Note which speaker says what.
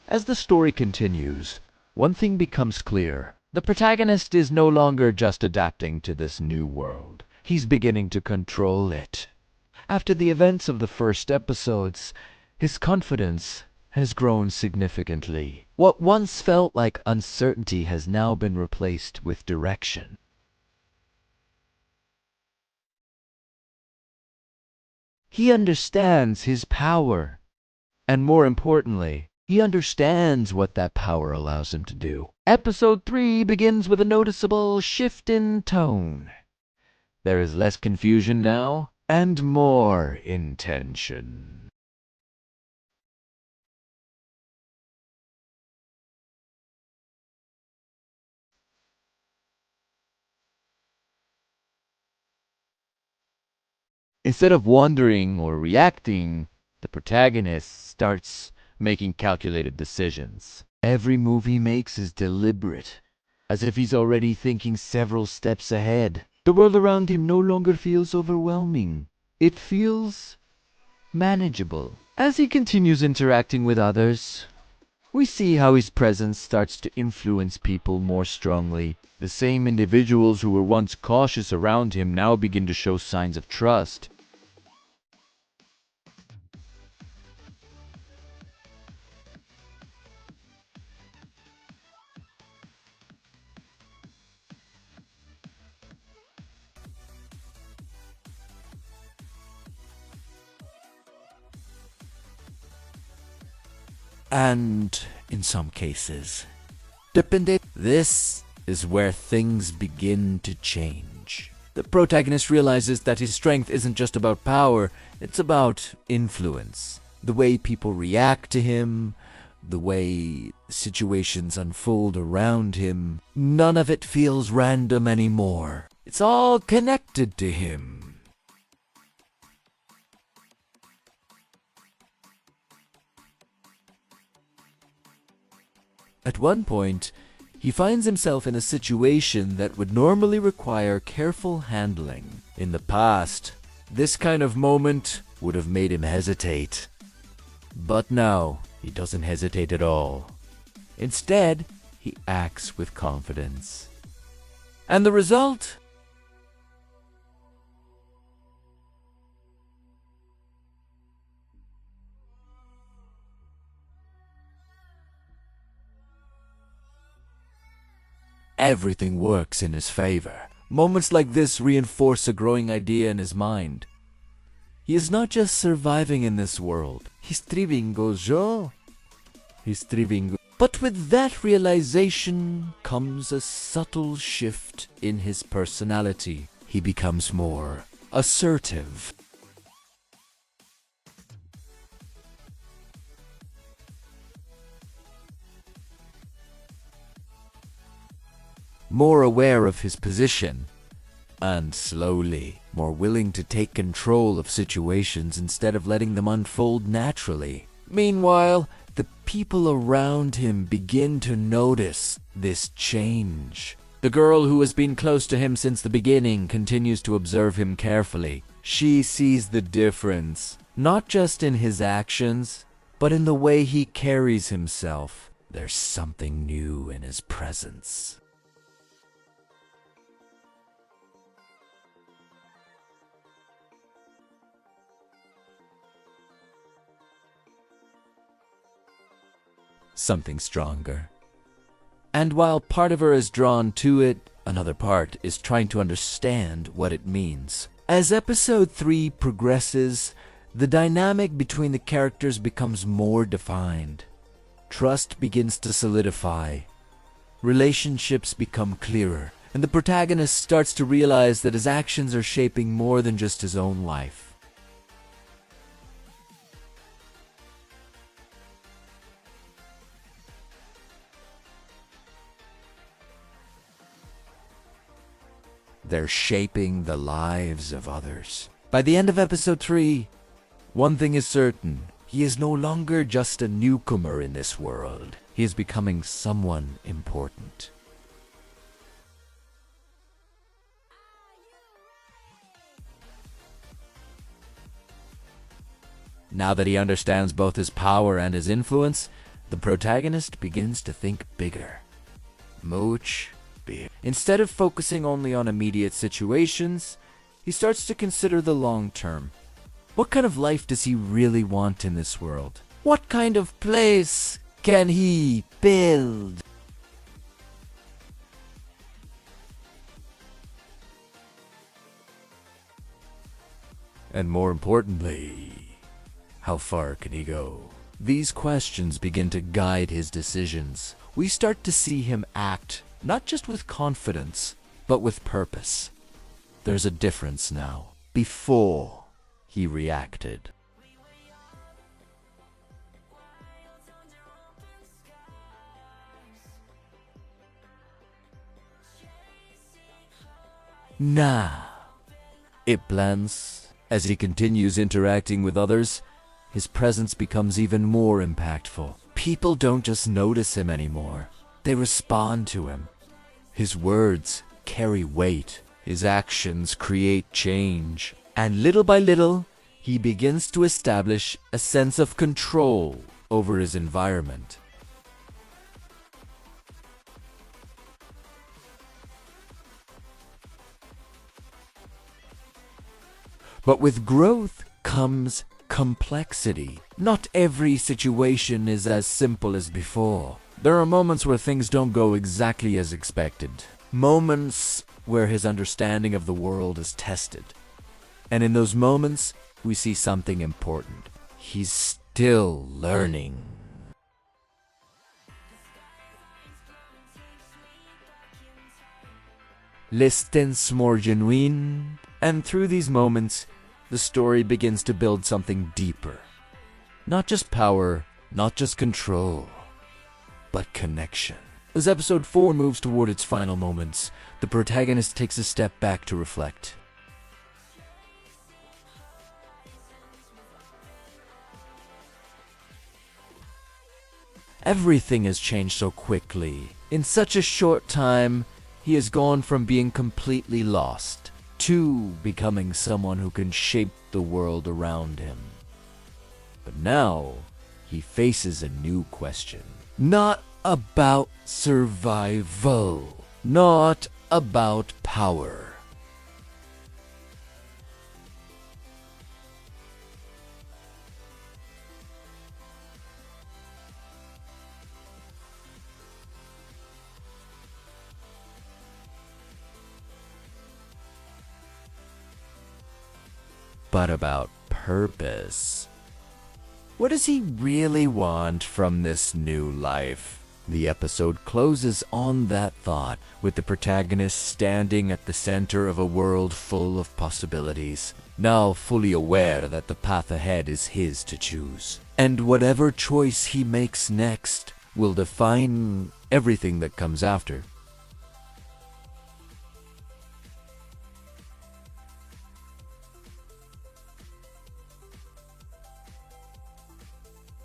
Speaker 1: As the story continues, one thing becomes clear. The protagonist is no longer just adapting to this new world. He's beginning to control it. After the events of the first episodes, his confidence has grown significantly. What once felt like uncertainty has now been replaced with direction. He understands his power, and more importantly, he understands what that power allows him to do. Episode 3 begins with a noticeable shift in tone. There is less confusion now, and more intention. Instead of wondering or reacting, the protagonist starts making calculated decisions. Every move he makes is deliberate, as if he's already thinking several steps ahead. The world around him no longer feels overwhelming. It feels manageable. As he continues interacting with others, we see how his presence starts to influence people more strongly. The same individuals who were once cautious around him now begin to show signs of trust. And in some cases, this is where things begin to change. The protagonist realizes that his strength isn't just about power, it's about influence. The way people react to him, the way situations unfold around him, none of it feels random anymore. It's all connected to him. At one point, he finds himself in a situation that would normally require careful handling. In the past, this kind of moment would have made him hesitate. But now, he doesn't hesitate at all. Instead, he acts with confidence. And the result? Everything works in his favor. Moments like this reinforce a growing idea in his mind. He is not just surviving in this world. He's thriving. But with that realization comes a subtle shift in his personality. He becomes more assertive. More aware of his position, and slowly more willing to take control of situations instead of letting them unfold naturally. Meanwhile, the people around him begin to notice this change. The girl who has been close to him since the beginning continues to observe him carefully. She sees the difference, not just in his actions, but in the way he carries himself. There's something new in his presence. Something stronger. And while part of her is drawn to it, another part is trying to understand what it means. As episode 3 progresses, the dynamic between the characters becomes more defined. Trust begins to solidify. Relationships become clearer, and the protagonist starts to realize that his actions are shaping more than just his own life. They're shaping the lives of others. By the end of episode 3, one thing is certain. He is no longer just a newcomer in this world. He is becoming someone important. Now that he understands both his power and his influence, The protagonist begins to think bigger. Much bigger. Instead of focusing only on immediate situations, he starts to consider the long term. What kind of life does he really want in this world? What kind of place can he build? And more importantly, how far can he go? These questions begin to guide his decisions. We start to see him act, not just with confidence, but with purpose. There's a difference now. Before, he reacted. Now, it plans. As he continues interacting with others, his presence becomes even more impactful. People don't just notice him anymore. They respond to him. His words carry weight. His actions create change. And little by little, he begins to establish a sense of control over his environment. But with growth comes complexity. Not every situation is as simple as before. There are moments where things don't go exactly as expected. Moments where his understanding of the world is tested. And in those moments, we see something important. He's still learning. Listens more genuine, and through these moments, the story begins to build something deeper. Not just power, not just control, but connection. As episode 4 moves toward its final moments, the protagonist takes a step back to reflect. Everything has changed so quickly. In such a short time, he has gone from being completely lost to becoming someone who can shape the world around him. But now, he faces a new question. Not about survival. Not about power. But about purpose. What does he really want from this new life? The episode closes on that thought, with the protagonist standing at the center of a world full of possibilities, now fully aware that the path ahead is his to choose. And whatever choice he makes next will define everything that comes after.